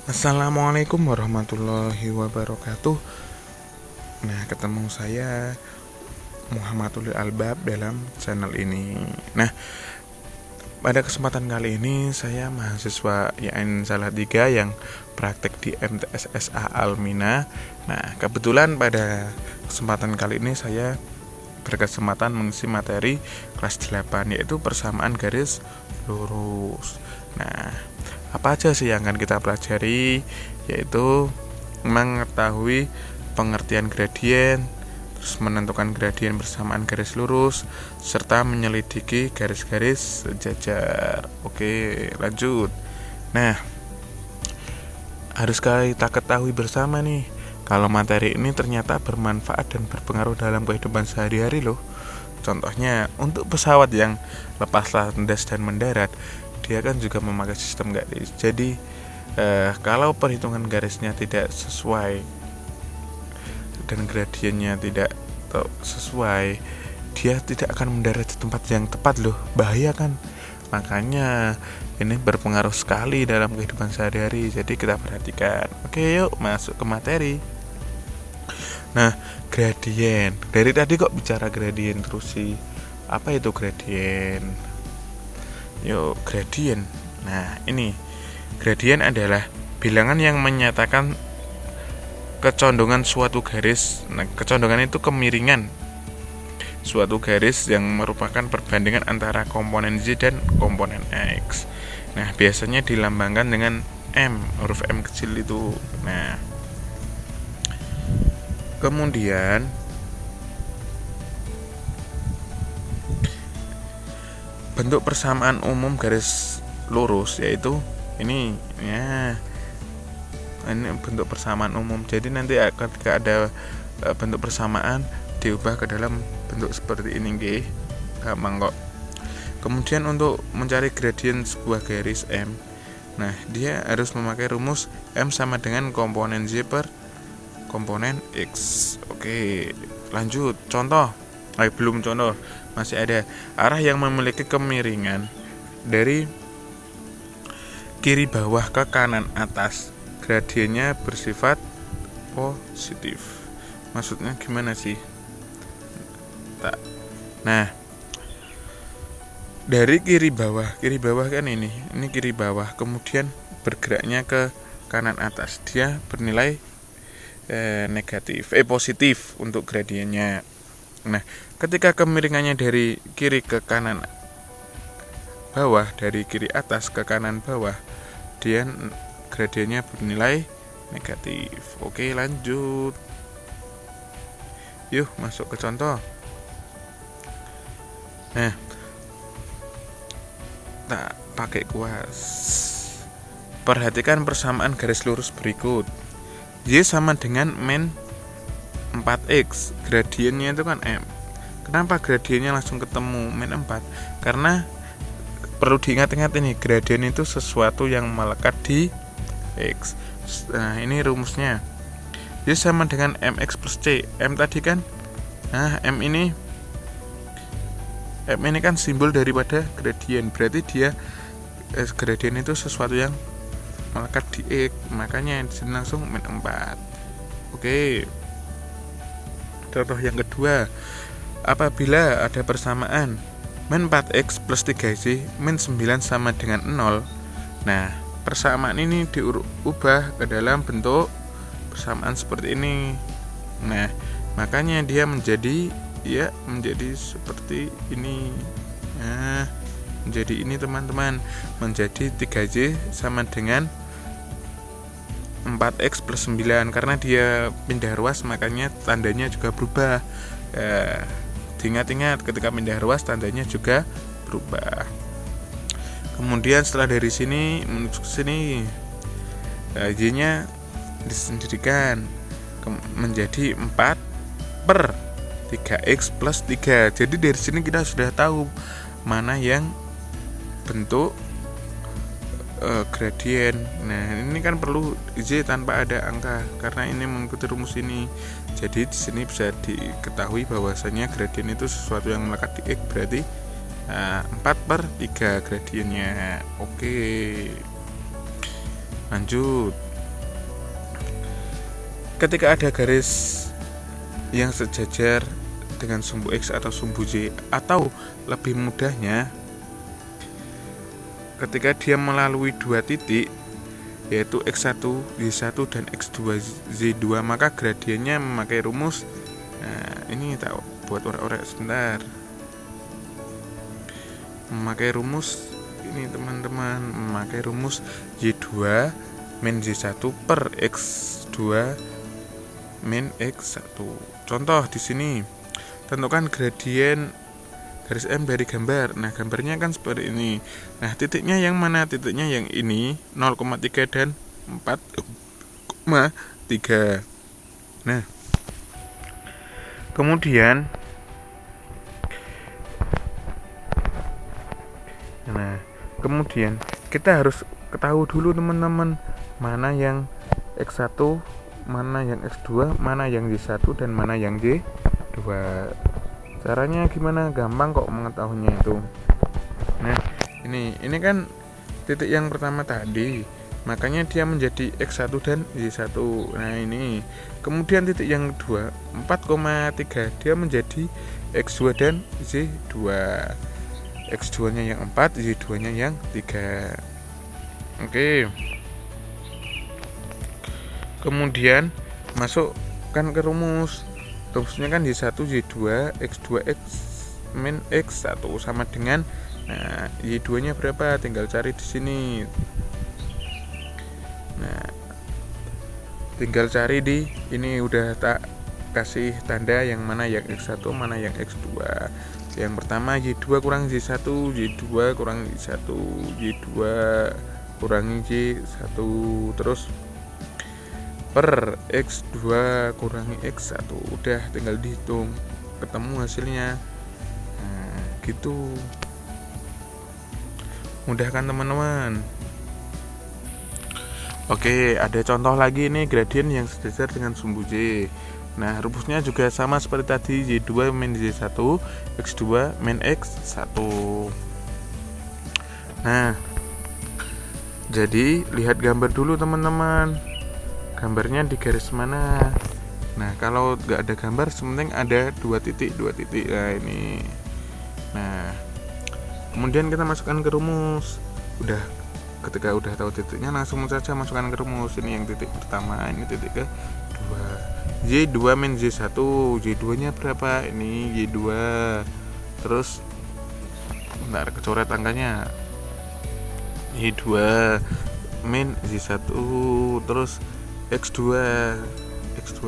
Assalamualaikum warahmatullahi wabarakatuh. Nah, ketemu saya Muhammadul Albab dalam channel ini. Nah, pada kesempatan kali ini saya mahasiswa YN Salatiga yang praktek di MTSSA Almina. Nah, kebetulan pada kesempatan kali ini saya berkesempatan mengisi materi kelas 8, yaitu persamaan garis lurus. Nah, apa aja sih yang akan kita pelajari? Yaitu mengetahui pengertian gradien, terus menentukan gradien bersamaan garis lurus, serta menyelidiki garis-garis sejajar. Oke, lanjut. Nah, harus kita ketahui bersama nih, kalau materi ini ternyata bermanfaat dan berpengaruh dalam kehidupan sehari-hari loh. Contohnya, untuk pesawat yang lepas landas dan mendarat, dia kan juga memakai sistem garis. Jadi, kalau perhitungan garisnya tidak sesuai dan gradiennya tidak sesuai, dia tidak akan mendarat di tempat yang tepat loh. Bahaya kan? Makanya ini berpengaruh sekali dalam kehidupan sehari-hari. Jadi kita perhatikan. Oke, yuk masuk ke materi. Nah, gradien. Dari tadi kok bicara gradien terus sih? Apa itu gradien? Yuk, gradien. Nah, ini gradien adalah bilangan yang menyatakan kecondongan suatu garis. Nah, kecondongan itu kemiringan suatu garis yang merupakan perbandingan antara komponen Z dan komponen X. Nah, biasanya dilambangkan dengan M, huruf M kecil itu. Nah, kemudian bentuk persamaan umum garis lurus yaitu ini ya. Ini bentuk persamaan umum. Jadi nanti ketika ada bentuk persamaan diubah ke dalam bentuk seperti ini, nggih. Gampang kok. Kemudian untuk mencari gradien sebuah garis M, nah dia harus memakai rumus M sama dengan komponen Z per komponen X. Oke, lanjut. Contoh. Belum contoh. Masih ada arah yang memiliki kemiringan dari kiri bawah ke kanan atas. Gradiennya bersifat positif. Maksudnya gimana sih? Nah, dari kiri bawah kan ini kiri bawah, kemudian bergeraknya ke kanan atas, dia bernilai positif untuk gradiennya. Nah, ketika kemiringannya dari kiri ke kanan bawah, dari kiri atas ke kanan bawah, dia gradiennya bernilai negatif. Oke, lanjut. Yuk masuk ke contoh. Nah, tak pakai kuas. Perhatikan persamaan garis lurus berikut. Y sama dengan min 4x. Gradiennya itu kan M. Kenapa gradiennya langsung ketemu min 4? Karena perlu diingat-ingat ini, gradien itu sesuatu yang melekat di X. Nah, ini rumusnya. Y sama dengan mx plus c. M tadi kan, nah M ini kan simbol daripada gradien. Berarti dia gradien itu sesuatu yang melekat di X. Makanya disini langsung min 4. Oke. Contoh yang kedua, apabila ada persamaan min 4x plus 3y min 9 sama dengan 0. Nah, persamaan ini diubah ke dalam bentuk persamaan seperti ini. Nah, makanya dia menjadi seperti ini. Nah, menjadi ini teman-teman, menjadi 3y sama dengan 4x plus 9. Karena dia pindah ruas, makanya tandanya juga berubah. Ingat-ingat, ketika pindah ruas tandanya juga berubah. Kemudian setelah dari sini menuju ke sini, Y-nya disendirikan menjadi 4 per 3x plus 3. Jadi dari sini kita sudah tahu mana yang bentuk gradien. Nah, ini kan perlu Y tanpa ada angka karena ini mengikuti rumus ini. Jadi di sini bisa diketahui bahwasanya gradien itu sesuatu yang melekat di X, berarti 4 per 3 gradiennya. Oke, lanjut. ketika ada garis yang sejajar dengan sumbu X atau sumbu Y, atau lebih mudahnya ketika dia melalui dua titik yaitu X1 Y1 dan X2 Z2, maka gradiennya memakai rumus. Nah, ini tak buat orek-orek sebentar. Memakai rumus ini teman-teman, memakai rumus Y2 min Y1 per X2 min X1. Contoh di sini, tentukan gradien garis M dari gambar. Nah, gambarnya kan seperti ini. Nah, titiknya yang mana? Titiknya yang ini, 0,3 dan 4,3. Nah, kemudian kita harus ketahui dulu teman-teman, mana yang X1, mana yang X2, mana yang Y1 dan mana yang Y2. Caranya gimana? Gampang kok mengetahuinya itu. Nah, ini kan titik yang pertama tadi, makanya dia menjadi X1 dan Y1. Nah, ini. Kemudian titik yang kedua, 4,3, dia menjadi X2 dan Y2. X2-nya yang 4, Y2-nya yang 3. Oke. Kemudian masukkan ke rumus. Rumusnya kan Y1 Y2 X2 X min X1 sama dengan, nah, Y2 nya berapa? Tinggal cari di sini. Nah, tinggal cari di ini, udah tak kasih tanda yang mana yang X1, mana yang X2. Yang pertama Y2 kurang Y1, Y2 kurang Y1, Y2 kurangi Y1, terus per X2 kurangi X1. Udah tinggal dihitung, ketemu hasilnya. Nah, gitu. Mudah kan teman-teman? Oke, ada contoh lagi nih, gradien yang sejajar dengan sumbu Y. Nah, rumusnya juga sama seperti tadi, Y2 min Y1 X2 min X1. Nah, jadi lihat gambar dulu teman-teman, gambarnya di garis mana. Nah, kalau nggak ada gambar, sementing ada dua titik. Nah, ini. Nah, kemudian kita masukkan ke rumus. Ketika udah tahu titiknya, langsung saja masukkan ke rumus. Ini yang titik pertama, ini titik kedua. Y2 min Y1, Y2 nya berapa? Ini Y2. Terus bentar, kecoret angkanya. Y2 min Y1, terus X2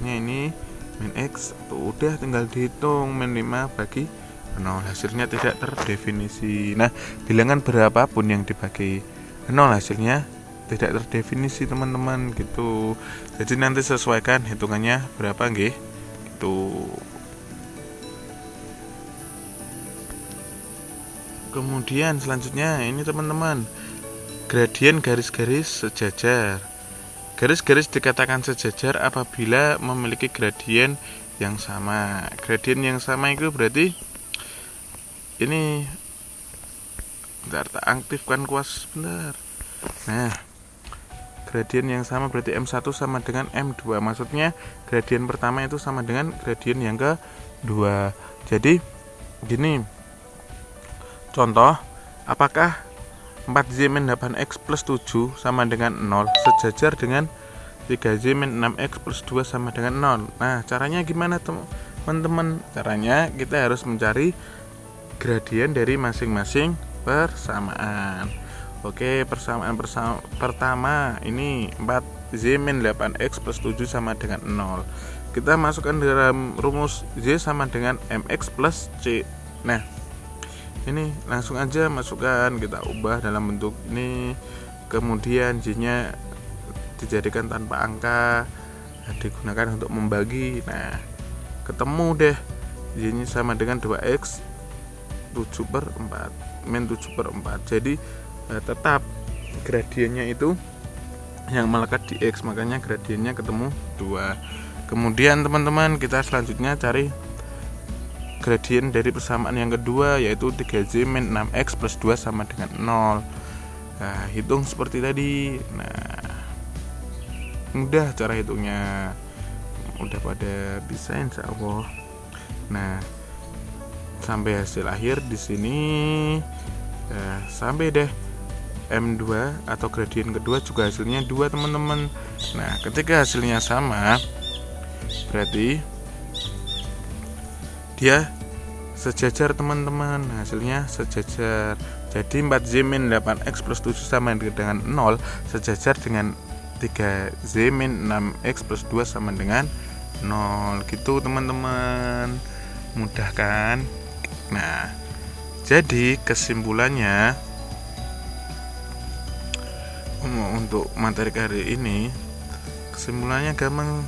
nya ini min X1. Udah tinggal dihitung, min 5 bagi 0, hasilnya tidak terdefinisi. Nah, bilangan berapapun yang dibagi 0 hasilnya tidak terdefinisi teman-teman, gitu. Jadi nanti sesuaikan hitungannya berapa nggih, gitu. Kemudian selanjutnya ini teman-teman, gradien garis-garis sejajar. Garis-garis dikatakan sejajar apabila memiliki gradien yang sama. Gradien yang sama itu berarti ini, bentar, tak aktifkan kuas sebentar. Nah, gradien yang sama berarti M1 sama dengan M2. Maksudnya gradien pertama itu sama dengan gradien yang kedua. Jadi gini, contoh, apakah 4Z min 8X plus 7 sama dengan 0 sejajar dengan 3Z min 6X plus 2 sama dengan 0? Nah, caranya gimana teman-teman? Caranya kita harus mencari gradien dari masing-masing persamaan. Oke, persamaan pertama ini 4Z min 8X plus 7 sama dengan 0. Kita masukkan dalam rumus Z sama dengan MX plus C. Nah, ini langsung aja masukkan, kita ubah dalam bentuk ini. Kemudian Z-nya dijadikan tanpa angka, digunakan untuk membagi. Nah, ketemu deh Z-nya sama dengan 2X 7/4 min 7/4. Jadi tetap gradiennya itu yang melekat di X, makanya gradiennya ketemu 2. Kemudian teman-teman, kita selanjutnya cari gradien dari persamaan yang kedua, yaitu 3Z min 6X plus 2 sama dengan 0. Nah, hitung seperti tadi. Nah, mudah cara hitungnya. udah pada bisa insya Allah. Nah, sampai hasil akhir di sini sampai deh M2 atau gradien kedua juga hasilnya 2 teman-teman. Nah, ketika hasilnya sama berarti dia sejajar teman-teman, hasilnya sejajar. Jadi 4Z-8X plus 7 sama dengan 0 sejajar dengan 3Z-6X plus 2 sama dengan 0 gitu teman-teman. Mudah kan? Nah, jadi kesimpulannya untuk materi kali ini kesimpulannya gampang.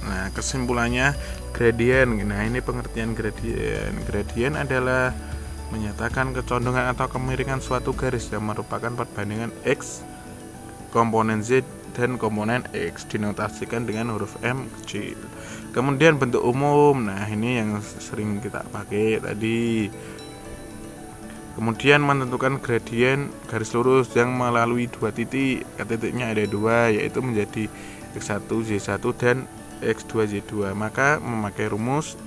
Nah, kesimpulannya gradien. Nah, ini pengertian gradien. Gradien adalah menyatakan kecondongan atau kemiringan suatu garis yang merupakan perbandingan X komponen Z dan komponen X, dinotasikan dengan huruf M kecil. Kemudian bentuk umum. Nah, ini yang sering kita pakai tadi. Kemudian menentukan gradien garis lurus yang melalui 2 titik. Titiknya ada 2, yaitu menjadi X1 Z1 dan X2 Z2. Maka memakai rumus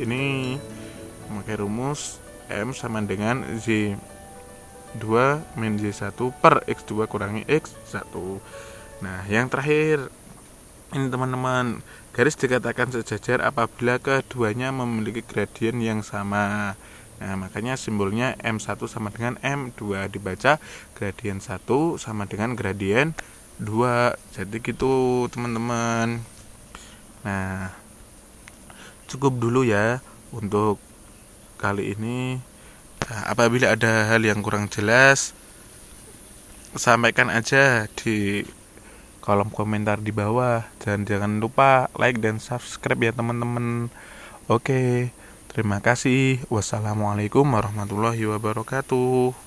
M sama dengan Z2 min Z1 per X2 kurangi X1. Nah, yang terakhir ini teman-teman, garis dikatakan sejajar apabila keduanya memiliki gradien yang sama. Nah, makanya simbolnya M1 sama dengan M2, dibaca gradien 1 sama dengan gradien 2. Jadi gitu teman-teman. Nah, cukup dulu ya untuk kali ini. Nah, apabila ada hal yang kurang jelas, sampaikan aja di kolom komentar di bawah. Dan jangan lupa like dan subscribe ya teman-teman. Oke, terima kasih. Wassalamualaikum warahmatullahi wabarakatuh.